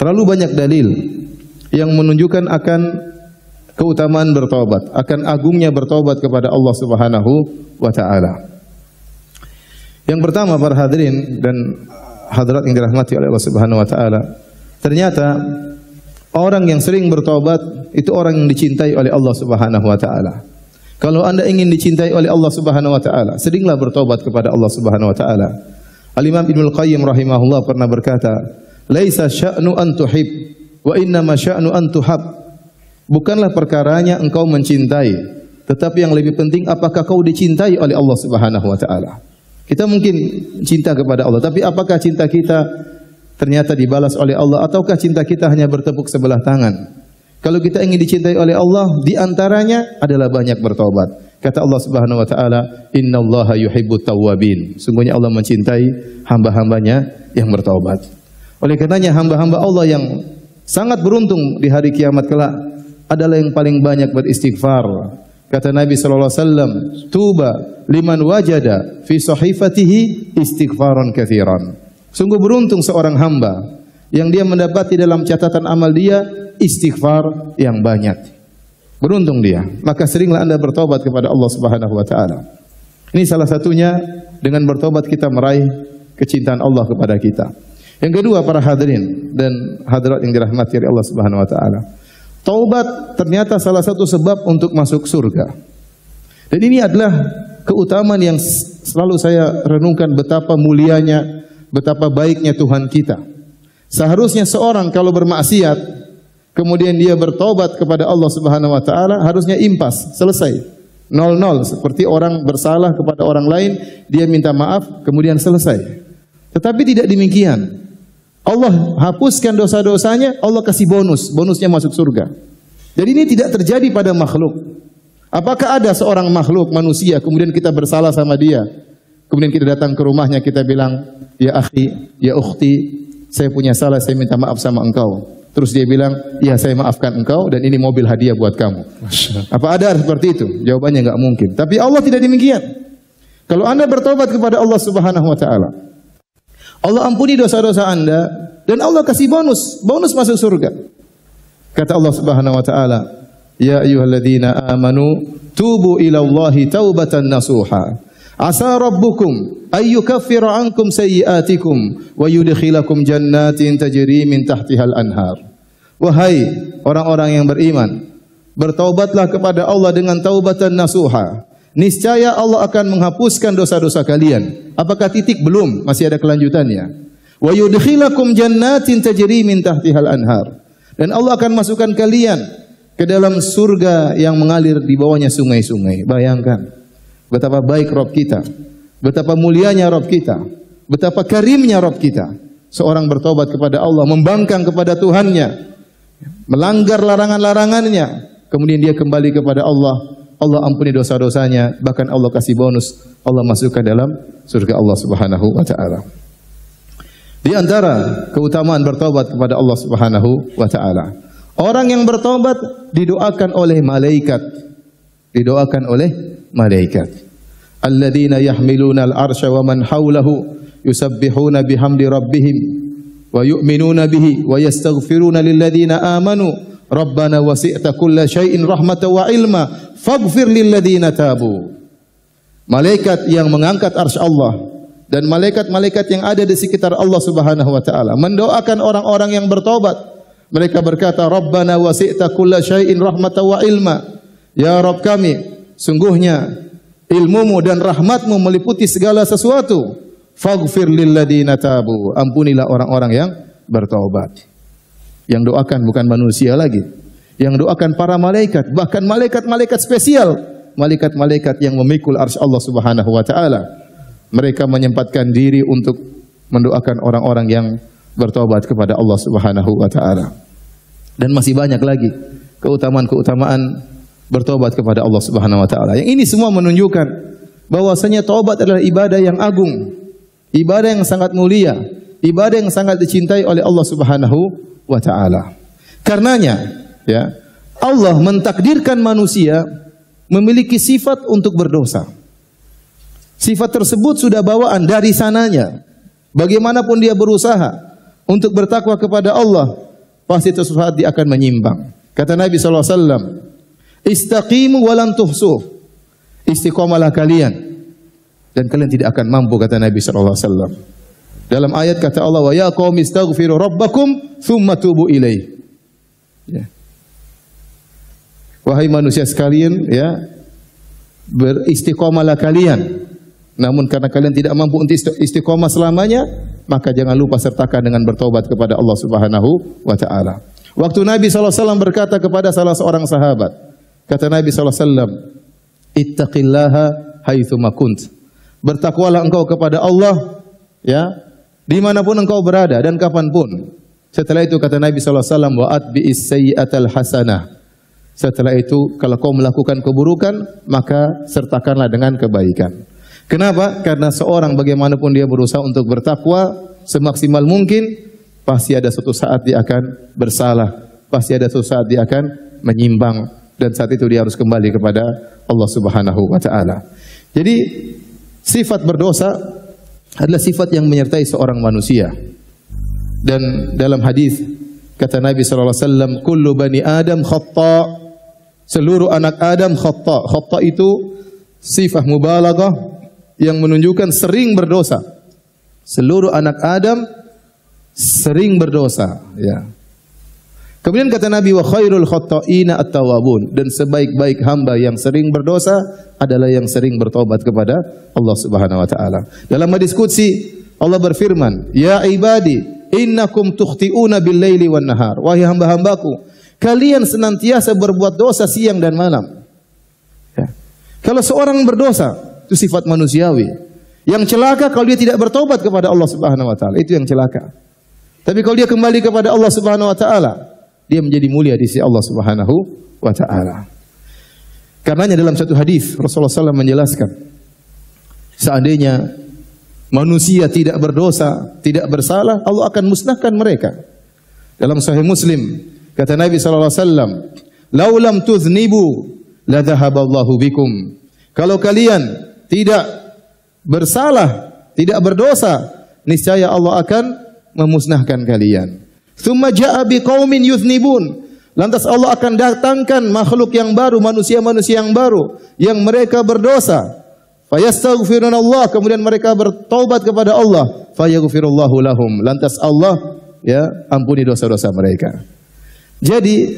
Terlalu banyak dalil yang menunjukkan akan keutamaan bertaubat, akan agungnya bertaubat kepada Allah Subhanahu wa taala. Yang pertama para hadirin dan hadirat yang dirahmati oleh Allah Subhanahu wa taala, ternyata orang yang sering bertaubat itu orang yang dicintai oleh Allah Subhanahu wa taala. Kalau Anda ingin dicintai oleh Allah Subhanahu wa taala, seringlah bertaubat kepada Allah Subhanahu wa taala. Al-Imam Ibnu Qayyim rahimahullah pernah berkata, "Laisa sya'nu an tuhib, wa innama sya'nu an tuhab." Bukanlah perkaranya engkau mencintai, tetapi yang lebih penting apakah kau dicintai oleh Allah Subhanahu wa taala. Kita mungkin cinta kepada Allah, tapi apakah cinta kita ternyata dibalas oleh Allah, ataukah cinta kita hanya bertepuk sebelah tangan? Kalau kita ingin dicintai oleh Allah, di antaranya adalah banyak bertaubat. Kata Allah Subhanahu wa taala, "Innallaha yuhibbut tawwabin." Sungguhnya Allah mencintai hamba-hambanya yang bertaubat. Oleh karenanya hamba-hamba Allah yang sangat beruntung di hari kiamat kelak adalah yang paling banyak beristighfar. Kata Nabi sallallahu alaihi wasallam, "Tuba liman wajada fi sahifatihi istighfaran katsiran." Sungguh beruntung seorang hamba yang dia mendapati dalam catatan amal dia istighfar yang banyak. Beruntung dia. Maka seringlah Anda bertobat kepada Allah Subhanahu wa taala. Ini salah satunya, dengan bertobat kita meraih kecintaan Allah kepada kita. Yang kedua para hadirin dan hadirat yang dirahmati oleh Allah Subhanahu wa taala, taubat ternyata salah satu sebab untuk masuk surga. Dan ini adalah keutamaan yang selalu saya renungkan, betapa mulianya, betapa baiknya Tuhan kita. Seharusnya seorang kalau bermaksiat, kemudian dia bertobat kepada Allah Subhanahu wa taala, harusnya impas, selesai. 0-0, seperti orang bersalah kepada orang lain, dia minta maaf, kemudian selesai. Tetapi tidak demikian. Allah hapuskan dosa-dosanya, Allah kasih bonus, bonusnya masuk surga. Jadi ini tidak terjadi pada makhluk. Apakah ada seorang makhluk manusia kemudian kita bersalah sama dia, kemudian kita datang ke rumahnya, kita bilang, "Ya akhi, ya ukhti, saya punya salah, saya minta maaf sama engkau." Terus dia bilang, "Ya saya maafkan engkau dan ini mobil hadiah buat kamu." Apa ada seperti itu? Jawabannya enggak mungkin. Tapi Allah tidak demikian. Kalau Anda bertobat kepada Allah Subhanahu wa taala, Allah ampuni dosa-dosa Anda dan Allah kasih bonus masuk surga. Kata Allah Subhanahu wa taala, "Ya ayyuhalladzina amanu tubu ila Allahi taubatan nasuha. Asa rabbukum ayyukaffira ankum sayyi'atikum wa yudkhilakum jannatin tajri min tahtihal anhar." Wahai orang-orang yang beriman, bertaubatlah kepada Allah dengan taubatan nasuha. Niscaya Allah akan menghapuskan dosa-dosa kalian. Apakah titik? Belum, masih ada kelanjutannya. Wa yudkhilakum jannatin tajri min tahtihal anhar. Dan Allah akan masukkan kalian ke dalam surga yang mengalir di bawahnya sungai-sungai. Bayangkan betapa baik Rabb kita, betapa mulianya Rabb kita, betapa karimnya Rabb kita. Seorang bertobat kepada Allah, membangkang kepada Tuhannya, melanggar larangan-larangannya, kemudian dia kembali kepada Allah, Allah ampuni dosa-dosanya, bahkan Allah kasih bonus, Allah masukkan dalam surga Allah Subhanahu wa taala. Di antara keutamaan bertobat kepada Allah Subhanahu wa taala, orang yang bertobat didoakan oleh malaikat. Didoakan oleh malaikat. Alladzina yahmiluna al-arsya wa man hawlahu yusabbihuna bihamdi rabbihim wa yu'minuna bihi wa yastaghfiruna lilladzina amanu rabbana wasi'ta kulla syai'in rahmatan wa ilma faghfir lilladzina tabu. Malaikat yang mengangkat arsy Allah dan malaikat-malaikat yang ada di sekitar Allah Subhanahu wa taala mendoakan orang-orang yang bertobat. Mereka berkata, "Rabbana wasi'ta kulla syai'in rahmatan wa ilma." Ya Rabb kami, sungguhnya ilmumu dan rahmatmu meliputi segala sesuatu. Faghfir lilladzina tabu. Ampunilah orang-orang yang bertaubat. Yang doakan bukan manusia lagi. Yang doakan para malaikat, bahkan malaikat-malaikat spesial, malaikat-malaikat yang memikul arsy Allah Subhanahu wa taala. Mereka menyempatkan diri untuk mendoakan orang-orang yang bertaubat kepada Allah Subhanahu wa taala. Dan masih banyak lagi keutamaan-keutamaan bertobat kepada Allah Subhanahu wa taala. Yang ini semua menunjukkan bahwasanya taubat adalah ibadah yang agung, ibadah yang sangat mulia, ibadah yang sangat dicintai oleh Allah Subhanahu wa taala. Karenanya, ya, Allah mentakdirkan manusia memiliki sifat untuk berdosa. Sifat tersebut sudah bawaan dari sananya. Bagaimanapun dia berusaha untuk bertakwa kepada Allah, pasti suatu saat dia akan menyimpang. Kata Nabi SAW, istaqimu walan tuhsuh. Istiqomalah kalian dan kalian tidak akan mampu, kata Nabi SAW. Dalam ayat kata Allah, wa ya qaumi istaghfiru rabbakum thumma tubu ilaih. Ya. Wahai manusia sekalian, ya, beristiqomalah kalian. Namun karena kalian tidak mampu untuk istiqomah selamanya, maka jangan lupa sertakan dengan bertobat kepada Allah Subhanahu wa taala. Waktu Nabi SAW berkata kepada salah seorang sahabat, kata Nabi SAW, ittaqillaha haitsu ma kunt. Bertakwalah engkau kepada Allah, ya, dimanapun engkau berada dan kapanpun. Setelah itu kata Nabi SAW, wa atbi'is sayyi'atal hasanah. Setelah itu kalau kau melakukan keburukan, maka sertakanlah dengan kebaikan. Kenapa? Karena seorang bagaimanapun dia berusaha untuk bertakwa semaksimal mungkin, pasti ada suatu saat dia akan bersalah, pasti ada suatu saat dia akan menyimpang, dan saat itu dia harus kembali kepada Allah Subhanahu wa taala. Jadi sifat berdosa adalah sifat yang menyertai seorang manusia. Dan dalam hadis kata Nabi sallallahu alaihi wasallam, kullu bani Adam khata'. Seluruh anak Adam khata'. Khata' itu sifat mubalaghah yang menunjukkan sering berdosa. Seluruh anak Adam sering berdosa, ya. Kemudian kata Nabi, wa khairul khatta'ina at-tawwabun, dan sebaik-baik hamba yang sering berdosa adalah yang sering bertobat kepada Allah Subhanahu wa taala. Dalam hadis qudsi Allah berfirman, ya ibadi innakum tukhti'una bil-laili wan-nahar. Wahai hamba-hambaku, kalian senantiasa berbuat dosa siang dan malam. Ya. Kalau seorang berdosa, itu sifat manusiawi. Yang celaka kalau dia tidak bertobat kepada Allah Subhanahu wa taala, itu yang celaka. Tapi kalau dia kembali kepada Allah Subhanahu wa taala, dia menjadi mulia di sisi Allah Subhanahu wa taala. Karenanya dalam satu hadis Rasulullah SAW menjelaskan, seandainya manusia tidak berdosa, tidak bersalah, Allah akan musnahkan mereka. Dalam Sahih Muslim kata Nabi sallallahu alaihi wasallam, "Laulam tuznibu la dhahaballahu bikum." Kalau kalian tidak bersalah, tidak berdosa, niscaya Allah akan memusnahkan kalian. Tsumma jaa'a biqaumin yuznibun. Lantas Allah akan datangkan makhluk yang baru, manusia-manusia yang baru yang mereka berdosa. Fayastaghfirunallah, kemudian mereka bertaubat kepada Allah, fayaghfirullahu lahum. Lantas Allah, ya, ampuni dosa-dosa mereka. Jadi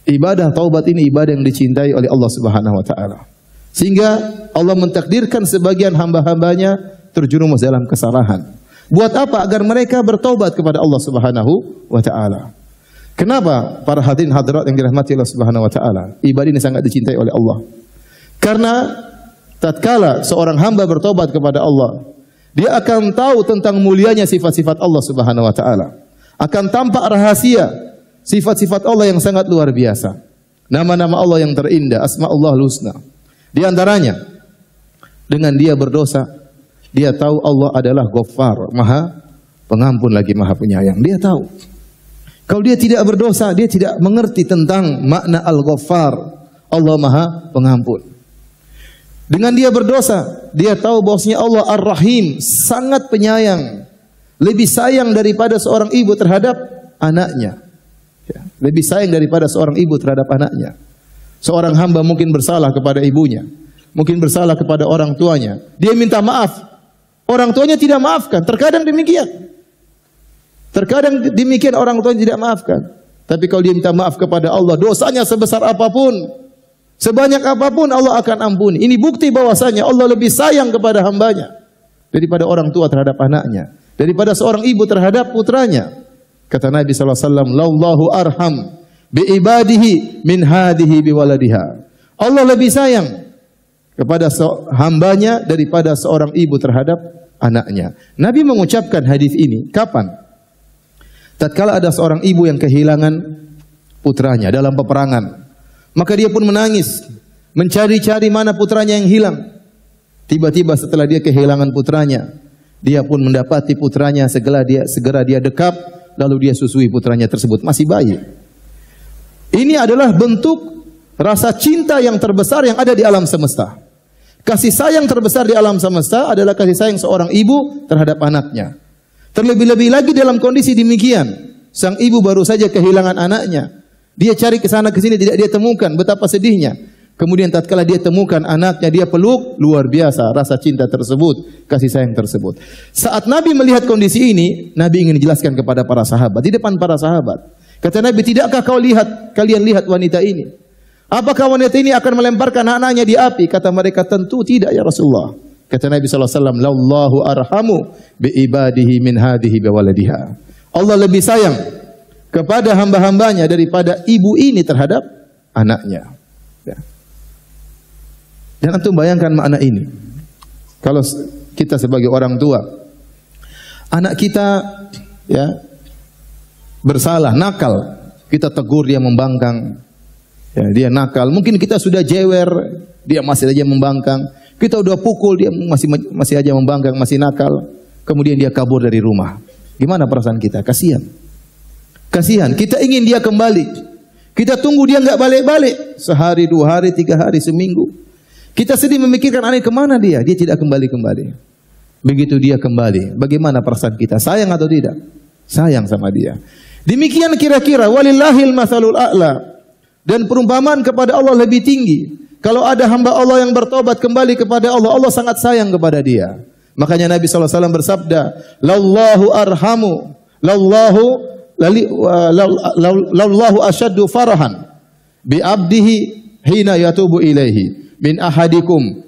ibadah taubat ini ibadah yang dicintai oleh Allah Subhanahu wa taala. Sehingga Allah mentakdirkan sebagian hamba-hambanya terjerumus dalam kesalahan. Buat apa? Agar mereka bertaubat kepada Allah Subhanahu wa taala. Kenapa para hadirin hadirat yang dirahmati Allah Subhanahu wa taala? Ibadah ini sangat dicintai oleh Allah. Karena tatkala seorang hamba bertaubat kepada Allah, dia akan tahu tentang mulianya sifat-sifat Allah Subhanahu wa taala. Akan tampak rahasia sifat-sifat Allah yang sangat luar biasa. Nama-nama Allah yang terindah, Asma'ullahul Husna. Di antaranya, dengan dia berdosa, dia tahu Allah adalah Ghaffar, Maha Pengampun lagi Maha Penyayang. Dia tahu. Kalau dia tidak berdosa, dia tidak mengerti tentang makna Al-Ghaffar, Allah Maha Pengampun. Dengan dia berdosa, dia tahu bahwasanya Allah Ar-Rahim, sangat penyayang, lebih sayang daripada seorang ibu terhadap anaknya. Ya, lebih sayang daripada seorang ibu terhadap anaknya. Seorang hamba mungkin bersalah kepada ibunya, mungkin bersalah kepada orang tuanya. Dia minta maaf, orang tuanya tidak maafkan. Terkadang demikian. Terkadang demikian orang tuanya tidak maafkan. Tapi kalau dia minta maaf kepada Allah, dosanya sebesar apapun, sebanyak apapun, Allah akan ampuni. Ini bukti bahwasanya Allah lebih sayang kepada hambanya daripada orang tua terhadap anaknya, daripada seorang ibu terhadap putranya. Kata Nabi SAW, "Lallahu arham biibadihi min hadihi biwaladiha." Allah lebih sayang kepada hambanya daripada seorang ibu terhadap anaknya. Nabi mengucapkan hadis ini kapan? Tatkala ada seorang ibu yang kehilangan putranya dalam peperangan, maka dia pun menangis, mencari-cari mana putranya yang hilang. Tiba-tiba setelah dia kehilangan putranya, dia pun mendapati putranya, segera dia dekap, lalu dia susui putranya tersebut, masih bayi. Ini adalah bentuk rasa cinta yang terbesar yang ada di alam semesta. Kasih sayang terbesar di alam semesta adalah kasih sayang seorang ibu terhadap anaknya. Terlebih-lebih lagi dalam kondisi demikian, Sang ibu baru saja kehilangan anaknya. Dia cari ke sana ke sini tidak dia temukan, betapa sedihnya. Kemudian tatkala dia temukan anaknya, dia peluk, luar biasa rasa cinta tersebut, kasih sayang tersebut. Saat Nabi melihat kondisi ini, Nabi ingin jelaskan kepada para sahabat, di depan para sahabat. Kata Nabi, tidakkah kalian lihat wanita ini? Apakah wanita ini akan melemparkan anaknya di api? Kata mereka, tentu tidak ya Rasulullah. Kata Nabi SAW, Lallahu arhamu bi ibadihi min hadihi bi waladiha. Allah lebih sayang kepada hamba-hambanya daripada ibu ini terhadap anaknya. Ya. Dan antum bayangkan makna ini. Kalau kita sebagai orang tua, anak kita ya bersalah, nakal, kita tegur dia membangkang. Ya, dia nakal, mungkin kita sudah jewer, dia masih aja membangkang. Kita udah pukul, dia masih aja membangkang, masih nakal. Kemudian dia kabur dari rumah. Gimana perasaan kita? Kasihan. Kasihan, kita ingin dia kembali. Kita tunggu dia nggak balik-balik. Sehari, 2 hari, 3 hari, seminggu. Kita sedih memikirkan aneh kemana dia. Dia tidak kembali-kembali. Begitu dia kembali, bagaimana perasaan kita? Sayang atau tidak? Sayang sama dia. Demikian kira-kira walillahil matsalul a'la. Dan perumpamaan kepada Allah lebih tinggi. Kalau ada hamba Allah yang bertobat kembali kepada Allah, Allah sangat sayang kepada dia. Makanya Nabi SAW bersabda, Lallahu arhamu, Lallahu asyaddu farahan bi abdihi hina yatubu ilaihi min ahadikum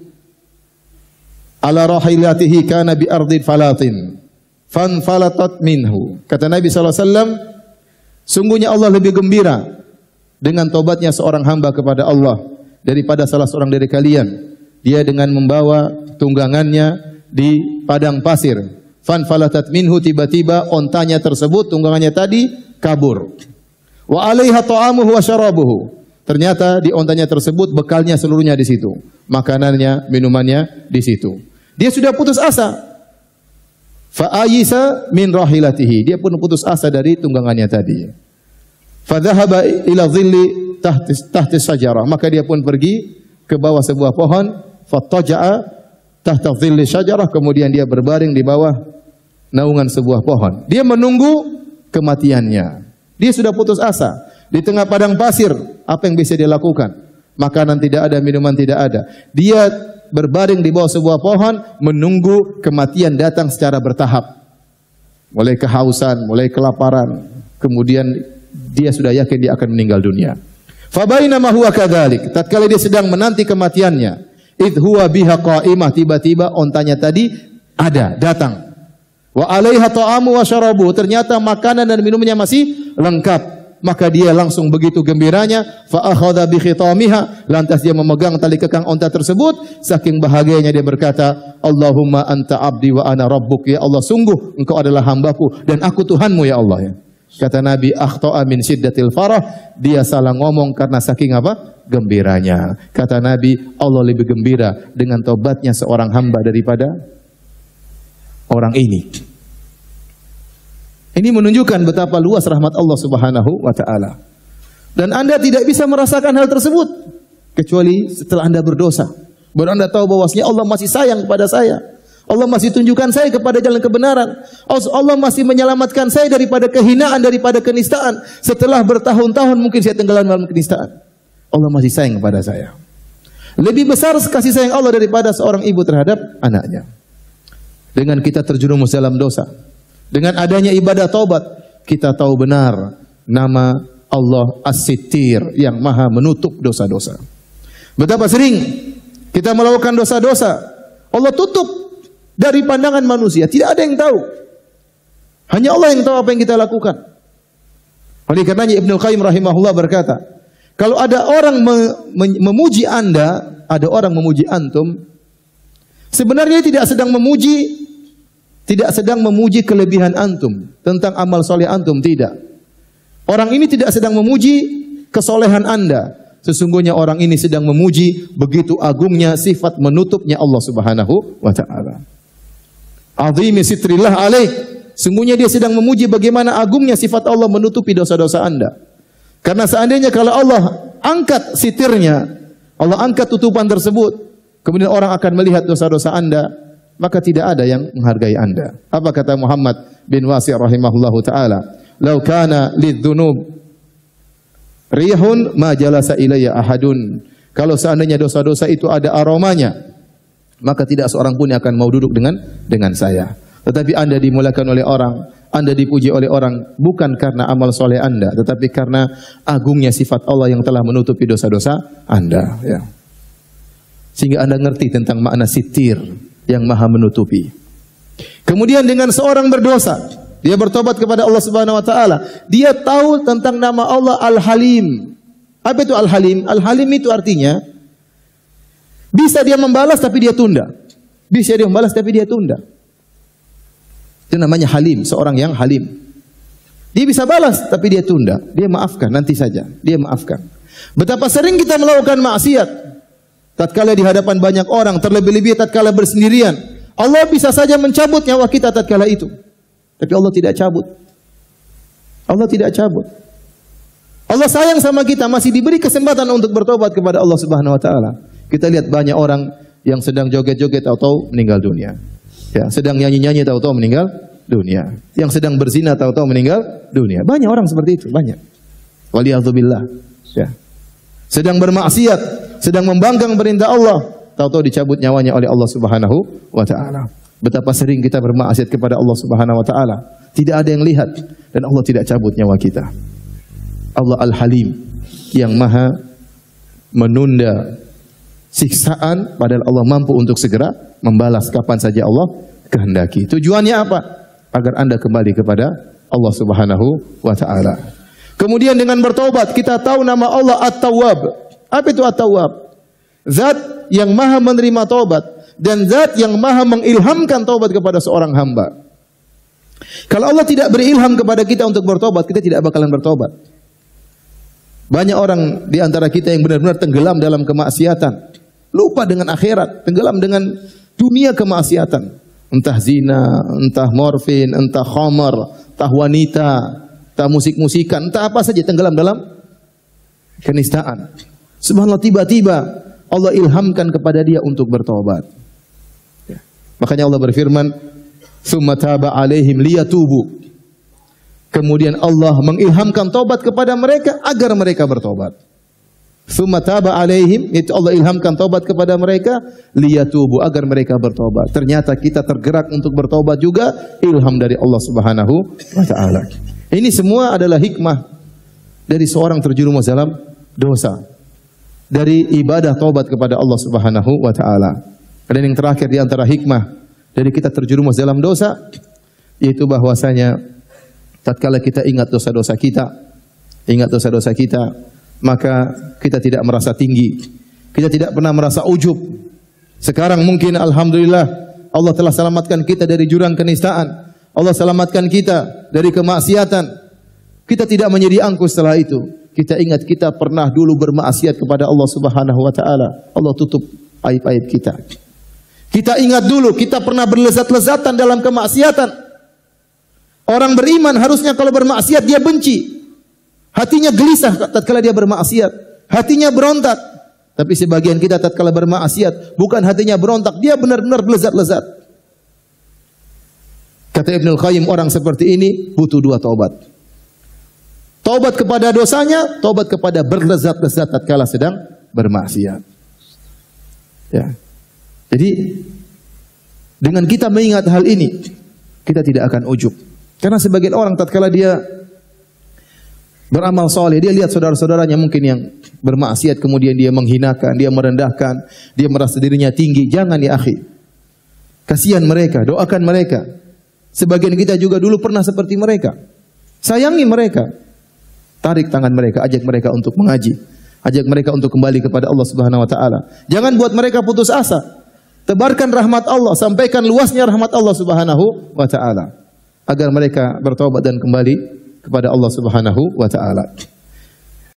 ala rahilatihi kana bi ardin falatin fanfalatat minhu. Kata Nabi SAW, sungguhnya Allah lebih gembira dengan tobatnya seorang hamba kepada Allah daripada salah seorang dari kalian. Dia dengan membawa tunggangannya di padang pasir. Fanfalatat minhu, tiba-tiba ontanya tersebut, tunggangannya tadi kabur. Wa alaiha ta'amuhu wa syarabuhu. Ternyata di ontanya tersebut bekalnya seluruhnya di situ. Makanannya, minumannya di situ. Dia sudah putus asa. Fa ayisa min rahilatihi. Dia pun putus asa dari tunggangannya tadi. Fa dhahaba ila dhilli tahti syajarah. Maka dia pun pergi ke bawah sebuah pohon. Fattaja'a tahta dhilli syajarah. Kemudian dia berbaring di bawah naungan sebuah pohon. Dia menunggu kematiannya. Dia sudah putus asa. Di tengah padang pasir, apa yang bisa dia lakukan? Makanan tidak ada, minuman tidak ada. Dia berbaring di bawah sebuah pohon, menunggu kematian datang secara bertahap. Mulai kehausan, mulai kelaparan. Kemudian dia sudah yakin dia akan meninggal dunia. Fabainama huwa kadzalik. Tatkala dia sedang menanti kematiannya, idh huwa biha qa'imah, tiba-tiba ontanya tadi ada, datang. Wa alaiha ta'amu wa syarabu. Ternyata makanan dan minumnya masih lengkap. Maka dia langsung begitu gembiranya, fa akhadha bi khitamiha, lantas dia memegang tali kekang onta tersebut. Saking bahagianya dia berkata, Allahumma anta abdi wa ana rabbuk. Ya Allah, sungguh engkau adalah hambaku dan aku Tuhanmu ya Allah ya. Kata Nabi, akhta'a min syiddatil farah. Dia salah ngomong karena saking apa? Gembiranya. Kata Nabi, Allah lebih gembira dengan tobatnya seorang hamba daripada orang ini. Ini menunjukkan betapa luas rahmat Allah Subhanahu wa taala. Dan Anda tidak bisa merasakan hal tersebut kecuali setelah Anda berdosa. Baru Anda tahu bahwasanya Allah masih sayang kepada saya. Allah masih tunjukkan saya kepada jalan kebenaran. Allah masih menyelamatkan saya daripada kehinaan, daripada kenistaan. Setelah bertahun-tahun mungkin saya tenggelam dalam kenistaan. Allah masih sayang kepada saya. Lebih besar kasih sayang Allah daripada seorang ibu terhadap anaknya. Dengan kita terjerumus dalam dosa, dengan adanya ibadah taubat, kita tahu benar nama Allah As-Sittir yang maha menutup dosa-dosa. Betapa sering kita melakukan dosa-dosa, Allah tutup dari pandangan manusia. Tidak ada yang tahu. Hanya Allah yang tahu apa yang kita lakukan. Oleh karenanya Ibnu Qayyim rahimahullah berkata, kalau ada orang memuji Anda, ada orang memuji antum, sebenarnya tidak sedang memuji kelebihan antum tentang amal soleh antum, tidak. Orang ini tidak sedang memuji kesolehan Anda. Sesungguhnya orang ini sedang memuji begitu agungnya sifat menutupnya Allah Subhanahu wa taala. Azimi sitrillah alaih. Sungguhnya dia sedang memuji bagaimana agungnya sifat Allah menutupi dosa-dosa Anda. Karena seandainya kalau Allah angkat sitirnya, Allah angkat tutupan tersebut, kemudian orang akan melihat dosa-dosa Anda, maka tidak ada yang menghargai Anda. Apa kata Muhammad bin Wasi' rahimahullahu taala? "Lau kana lidzunub rihun ma jalasa ilayya ahadun." Kalau seandainya dosa-dosa itu ada aromanya, maka tidak seorang pun yang akan mau duduk dengan saya. Tetapi Anda dimuliakan oleh orang, Anda dipuji oleh orang bukan karena amal soleh Anda, tetapi karena agungnya sifat Allah yang telah menutupi dosa-dosa Anda. Ya. Sehingga Anda ngerti tentang makna sitir yang maha menutupi. Kemudian dengan seorang berdosa, dia bertobat kepada Allah Subhanahu wa taala, dia tahu tentang nama Allah Al-Halim. Apa itu Al-Halim? Al-Halim itu artinya bisa dia membalas tapi dia tunda. Bisa dia membalas tapi dia tunda. Itu namanya Halim, seorang yang halim. Dia bisa balas tapi dia tunda. Dia maafkan nanti saja. Dia maafkan. Betapa sering kita melakukan maksiat tatkala di hadapan banyak orang, terlebih-lebih tatkala bersendirian. Allah bisa saja mencabut nyawa kita tatkala itu. Tapi Allah tidak cabut. Allah tidak cabut. Allah sayang sama kita, masih diberi kesempatan untuk bertobat kepada Allah Subhanahu wa taala. Kita lihat banyak orang yang sedang joget-joget tahu-tahu meninggal dunia. Ya, sedang nyanyi-nyanyi tahu-tahu meninggal dunia. Yang sedang berzina tahu-tahu meninggal dunia. Banyak orang seperti itu, banyak. Waliyadzubillah. Ya. Sedang bermaksiat, sedang membangkang perintah Allah, tahu-tahu dicabut nyawanya oleh Allah Subhanahu wa taala. Betapa sering kita bermaksiat kepada Allah Subhanahu wa taala. Tidak ada yang lihat dan Allah tidak cabut nyawa kita. Allah Al-Halim yang maha menunda siksaan, padahal Allah mampu untuk segera membalas kapan saja Allah kehendaki. Tujuannya apa? Agar Anda kembali kepada Allah Subhanahu wa taala. Kemudian dengan bertobat kita tahu nama Allah At-Tawwab. Apa itu At-Tawwab? Zat yang maha menerima taubat dan zat yang maha mengilhamkan taubat kepada seorang hamba. Kalau Allah tidak berilham kepada kita untuk bertobat, kita tidak bakalan bertobat. Banyak orang di antara kita yang benar-benar tenggelam dalam kemaksiatan, lupa dengan akhirat, tenggelam dengan dunia kemaksiatan. Entah zina, entah morfin, entah khamar, entah wanita, entah musik-musikan, entah apa saja, tenggelam dalam kenistaan. Subhanallah, tiba-tiba Allah ilhamkan kepada dia untuk bertobat. Ya. Makanya Allah berfirman, "Tsumma taba 'alaihim liyatubu." Kemudian Allah mengilhamkan taubat kepada mereka agar mereka bertobat. Tsumma taba 'alaihim, itu Allah ilhamkan taubat kepada mereka liyatubu, agar mereka bertobat. Ternyata kita tergerak untuk bertobat juga ilham dari Allah Subhanahu wa taala. Ini semua adalah hikmah dari seorang terjerumus dalam dosa. Dari ibadah taubat kepada Allah Subhanahu wa taala. Dan yang terakhir di antara hikmah dari kita terjerumus dalam dosa, yaitu bahwasanya tatkala kita ingat dosa-dosa kita, maka kita tidak merasa tinggi. Kita tidak pernah merasa ujub. Sekarang mungkin alhamdulillah Allah telah selamatkan kita dari jurang kenistaan. Allah selamatkan kita dari kemaksiatan. Kita tidak menjadi angkuh setelah itu. Kita ingat kita pernah dulu bermaksiat kepada Allah Subhanahu wa taala. Allah tutup aib-aib kita. Kita ingat dulu kita pernah berlezat-lezatan dalam kemaksiatan. Orang beriman harusnya kalau bermaksiat dia benci. Hatinya gelisah tatkala dia bermaksiat. Hatinya berontak. Tapi sebagian kita tatkala bermaksiat bukan hatinya berontak, dia benar-benar berlezat-lezat. Kata Ibnul Qayyim, orang seperti ini butuh dua taubat. Taubat kepada dosanya, taubat kepada berlezat-lezat tatkala sedang bermaksiat. Ya. Jadi dengan kita mengingat hal ini, kita tidak akan ujub. Karena sebagian orang tatkala dia beramal soleh, dia lihat saudara-saudaranya mungkin yang bermaksiat, kemudian dia menghinakan, dia merendahkan, dia merasa dirinya tinggi. Jangan ya akhi. Kasihan mereka, doakan mereka. Sebagian kita juga dulu pernah seperti mereka. Sayangi mereka. Tarik tangan mereka, ajak mereka untuk mengaji. Ajak mereka untuk kembali kepada Allah Subhanahu wa taala. Jangan buat mereka putus asa. Tebarkan rahmat Allah, sampaikan luasnya rahmat Allah Subhanahu wa taala agar mereka bertobat dan kembali kepada Allah Subhanahu wa taala.